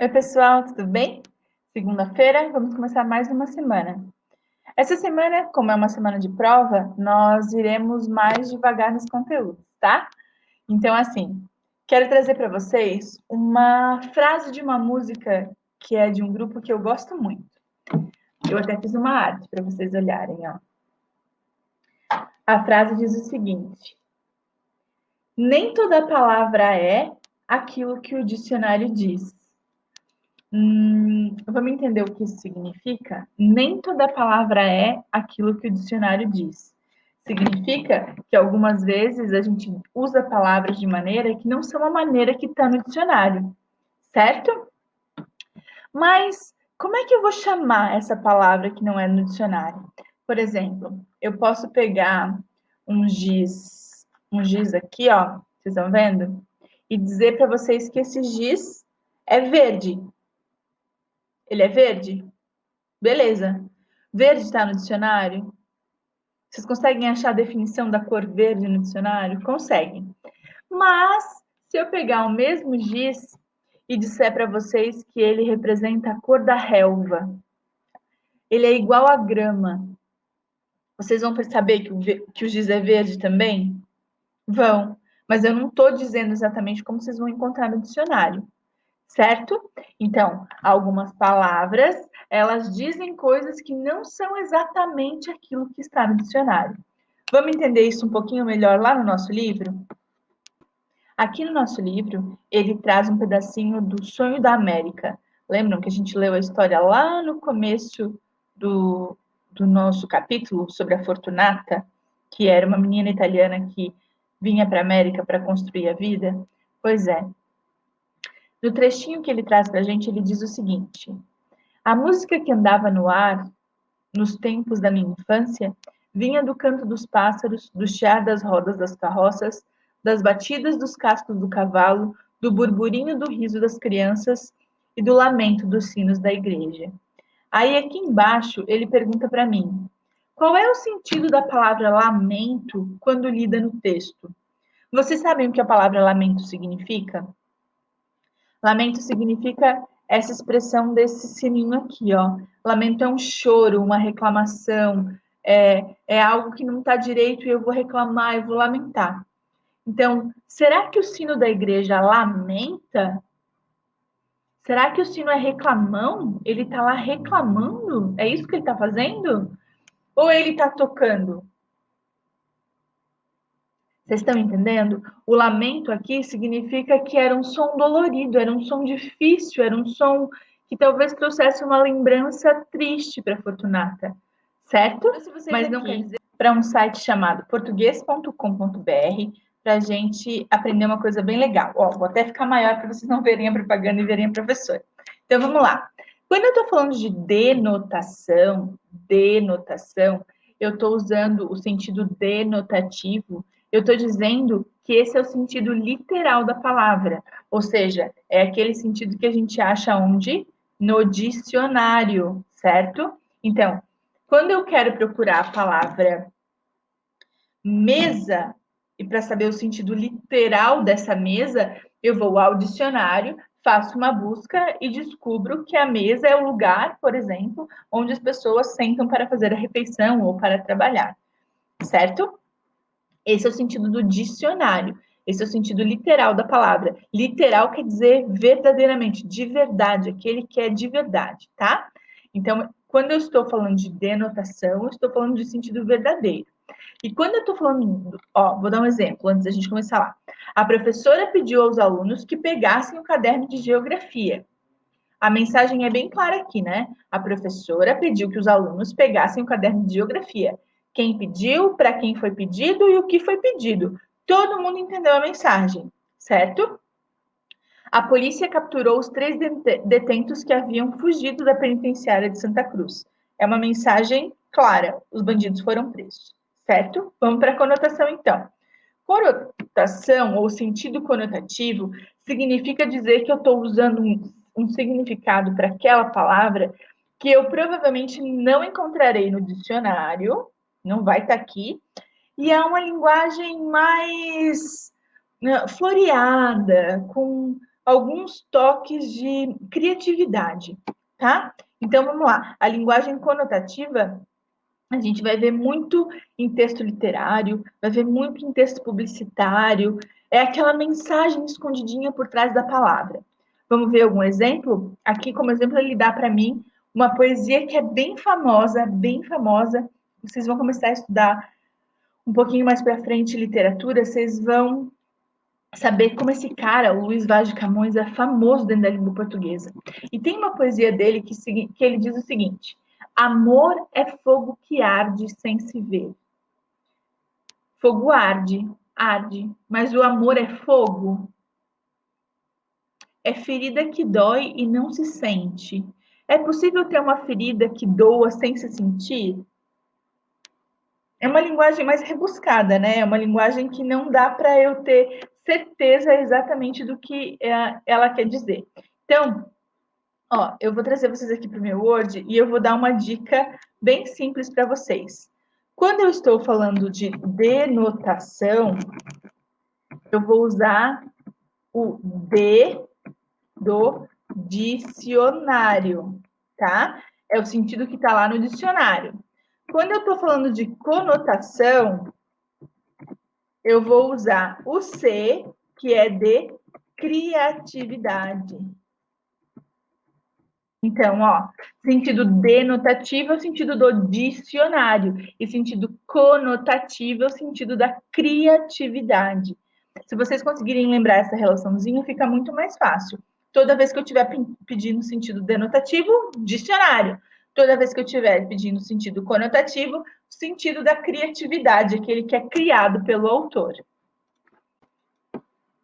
Oi, pessoal, tudo bem? Segunda-feira, vamos começar mais uma semana. Essa semana, como é uma semana de prova, nós iremos mais devagar nos conteúdos, tá? Então, assim, quero trazer para vocês uma frase de uma música que é de um grupo que eu gosto muito. Eu até fiz uma arte para vocês olharem, ó. A frase diz o seguinte: nem toda palavra é aquilo que o dicionário diz. Vamos entender o que isso significa? Nem toda palavra é aquilo que o dicionário diz. Significa que algumas vezes a gente usa palavras de maneira que não são a maneira que está no dicionário, certo? Mas como é que eu vou chamar essa palavra que não é no dicionário? Por exemplo, eu posso pegar um giz aqui, ó, vocês estão vendo? E dizer para vocês que esse giz é verde. Ele é verde? Beleza. Verde está no dicionário? Vocês conseguem achar a definição da cor verde no dicionário? Conseguem. Mas, se eu pegar o mesmo giz e disser para vocês que ele representa a cor da relva, ele é igual à grama, vocês vão saber que o giz é verde também? Vão. Mas eu não estou dizendo exatamente como vocês vão encontrar no dicionário. Certo? Então, algumas palavras, elas dizem coisas que não são exatamente aquilo que está no dicionário. Vamos entender isso um pouquinho melhor lá no nosso livro? Aqui no nosso livro, ele traz um pedacinho do Sonho da América. Lembram que a gente leu a história lá no começo do nosso capítulo sobre a Fortunata, que era uma menina italiana que vinha para a América para construir a vida? Pois é, no trechinho que ele traz para a gente, ele diz o seguinte: a música que andava no ar, nos tempos da minha infância, vinha do canto dos pássaros, do chiar das rodas das carroças, das batidas dos cascos do cavalo, do burburinho do riso das crianças e do lamento dos sinos da igreja. Aí aqui embaixo ele pergunta para mim: qual é o sentido da palavra lamento quando lida no texto? Vocês sabem o que a palavra lamento significa? Lamento significa essa expressão desse sininho aqui, ó. Lamento é um choro, uma reclamação, é algo que não está direito e eu vou reclamar, eu vou lamentar. Então, será que o sino da igreja lamenta? Será que o sino é reclamão? Ele está lá reclamando? É isso que ele está fazendo? Ou ele está tocando? Vocês estão entendendo? O lamento aqui significa que era um som dolorido, era um som difícil, era um som que talvez trouxesse uma lembrança triste para Fortunata, certo? Mas não quer dizer para um site chamado português.com.br para a gente aprender uma coisa bem legal. Ó, vou até ficar maior para vocês não verem a propaganda e verem a professora. Então vamos lá. Quando eu estou falando de denotação, eu estou usando o sentido denotativo. Eu estou dizendo que esse é o sentido literal da palavra, ou seja, é aquele sentido que a gente acha onde? No dicionário, certo? Então, quando eu quero procurar a palavra mesa, e para saber o sentido literal dessa mesa, eu vou ao dicionário, faço uma busca e descubro que a mesa é o lugar, por exemplo, onde as pessoas sentam para fazer a refeição ou para trabalhar, certo? Esse é o sentido do dicionário. Esse é o sentido literal da palavra. Literal quer dizer verdadeiramente, de verdade, aquele que é de verdade, tá? Então, quando eu estou falando de denotação, eu estou falando de sentido verdadeiro. E quando eu estou falando, ó, vou dar um exemplo antes da gente começar lá. A professora pediu aos alunos que pegassem o caderno de geografia. A mensagem é bem clara aqui, né? A professora pediu que os alunos pegassem o caderno de geografia. Quem pediu, para quem foi pedido e o que foi pedido. Todo mundo entendeu a mensagem, certo? A polícia capturou os 3 detentos que haviam fugido da penitenciária de Santa Cruz. É uma mensagem clara, os bandidos foram presos, certo? Vamos para a conotação então. Conotação ou sentido conotativo significa dizer que eu estou usando um significado para aquela palavra que eu provavelmente não encontrarei no dicionário, não vai estar aqui, e é uma linguagem mais floreada, com alguns toques de criatividade, tá? Então, vamos lá. A linguagem conotativa, a gente vai ver muito em texto literário, vai ver muito em texto publicitário, é aquela mensagem escondidinha por trás da palavra. Vamos ver algum exemplo? Aqui, como exemplo, ele dá para mim uma poesia que é bem famosa, bem famosa. Vocês vão começar a estudar um pouquinho mais para frente literatura, vocês vão saber como esse cara, o Luís Vaz de Camões, é famoso dentro da língua portuguesa. E tem uma poesia dele que ele diz o seguinte: amor é fogo que arde sem se ver. Fogo arde, arde, mas o amor é fogo. É ferida que dói e não se sente. É possível ter uma ferida que doa sem se sentir? É uma linguagem mais rebuscada, né? É uma linguagem que não dá para eu ter certeza exatamente do que ela quer dizer. Então, ó, eu vou trazer vocês aqui para o meu Word e eu vou dar uma dica bem simples para vocês. Quando eu estou falando de denotação, eu vou usar o D do dicionário, tá? É o sentido que está lá no dicionário. Quando eu estou falando de conotação, eu vou usar o C, que é de criatividade. Então, ó, sentido denotativo é o sentido do dicionário, e sentido conotativo é o sentido da criatividade. Se vocês conseguirem lembrar essa relaçãozinha, fica muito mais fácil. Toda vez que eu estiver pedindo sentido denotativo, dicionário. Toda vez que eu estiver pedindo sentido conotativo, sentido da criatividade, aquele que é criado pelo autor.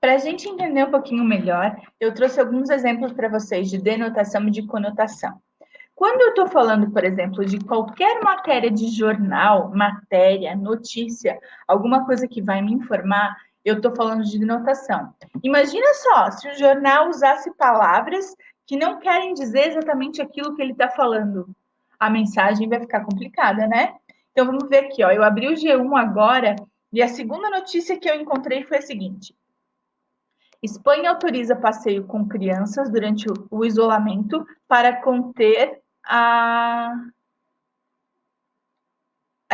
Para a gente entender um pouquinho melhor, eu trouxe alguns exemplos para vocês de denotação e de conotação. Quando eu estou falando, por exemplo, de qualquer matéria de jornal, matéria, notícia, alguma coisa que vai me informar, eu estou falando de denotação. Imagina só, se o jornal usasse palavras que não querem dizer exatamente aquilo que ele está falando. A mensagem vai ficar complicada, né? Então, vamos ver aqui, ó. Eu abri o G1 agora e a segunda notícia que eu encontrei foi a seguinte: Espanha autoriza passeio com crianças durante o isolamento para conter a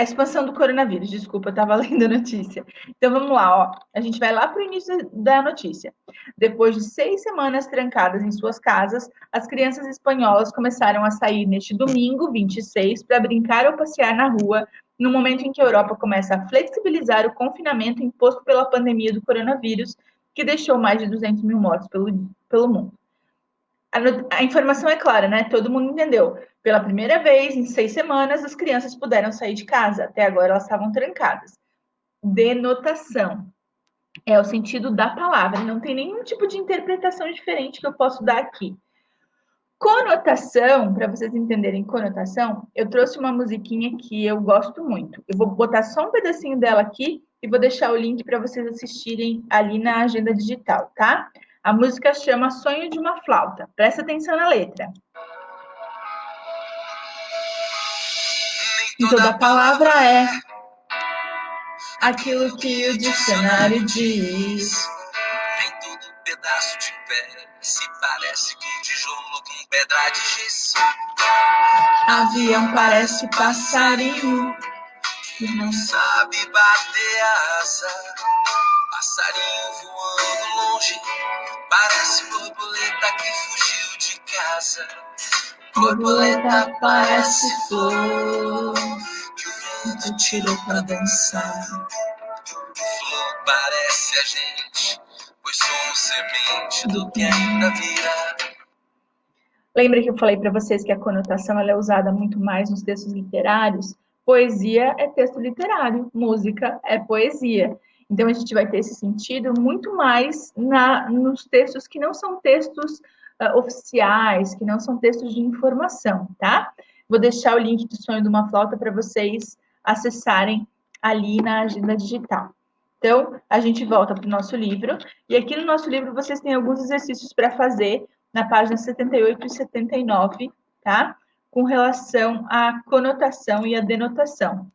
expansão do coronavírus. Desculpa, eu estava lendo a notícia. Então vamos lá, ó. A gente vai lá para o início da notícia. Depois de 6 semanas trancadas em suas casas, as crianças espanholas começaram a sair neste domingo, 26, para brincar ou passear na rua, no momento em que a Europa começa a flexibilizar o confinamento imposto pela pandemia do coronavírus, que deixou mais de 200 mil mortos pelo mundo. A informação é clara, né? Todo mundo entendeu. Pela primeira vez, em 6 semanas, as crianças puderam sair de casa. Até agora, elas estavam trancadas. Denotação é o sentido da palavra. Não tem nenhum tipo de interpretação diferente que eu posso dar aqui. Conotação, para vocês entenderem conotação, eu trouxe uma musiquinha que eu gosto muito. Eu vou botar só um pedacinho dela aqui e vou deixar o link para vocês assistirem ali na agenda digital, tá? A música chama Sonho de uma Flauta. Presta atenção na letra. Nem toda palavra é aquilo que o dicionário diz. Nem todo pedaço de pé se parece com tijolo, com pedra de giz. Avião parece passarinho que não sabe bater asa. Passarinho voando longe, parece borboleta que fugiu de casa. Borboleta parece flor que o vento tirou pra dançar. Flor parece a gente, pois somos semente do que ainda virá. Lembra que eu falei para vocês que a conotação ela é usada muito mais nos textos literários? Poesia é texto literário, música é poesia. Então a gente vai ter esse sentido muito mais nos textos que não são textos oficiais, que não são textos de informação, tá? Vou deixar o link do Sonho de uma Flauta para vocês acessarem ali na agenda digital. Então, a gente volta para o nosso livro, e aqui no nosso livro vocês têm alguns exercícios para fazer na página 78 e 79, tá? Com relação à conotação e à denotação.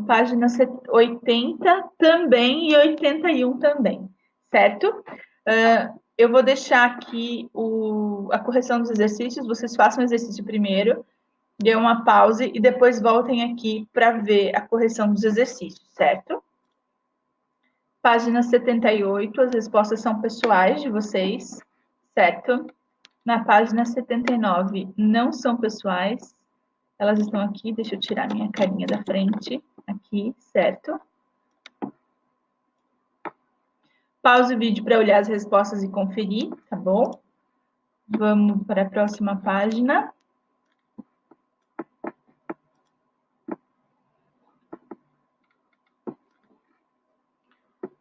Página 80 também e 81 também, certo? Eu vou deixar aqui a correção dos exercícios, vocês façam o exercício primeiro, dê uma pause e depois voltem aqui para ver a correção dos exercícios, certo? Página 78, as respostas são pessoais de vocês, certo? Na página 79, não são pessoais, elas estão aqui, deixa eu tirar minha carinha da frente, aqui, certo? Pause o vídeo para olhar as respostas e conferir, tá bom? Vamos para a próxima página.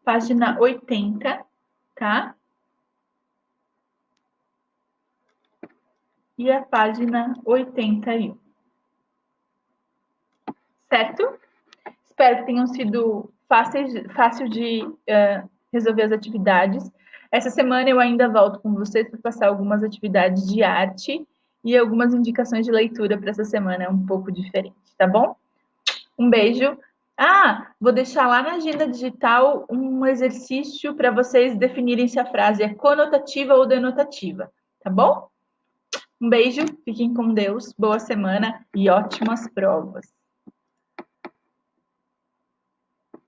Página 80, tá? E a página 81. Certo? Espero que tenham sido fácil de resolver as atividades. Essa semana eu ainda volto com vocês para passar algumas atividades de arte e algumas indicações de leitura para essa semana um pouco diferente, tá bom? Um beijo. Vou deixar lá na agenda digital um exercício para vocês definirem se a frase é conotativa ou denotativa, tá bom? Um beijo, fiquem com Deus, boa semana e ótimas provas.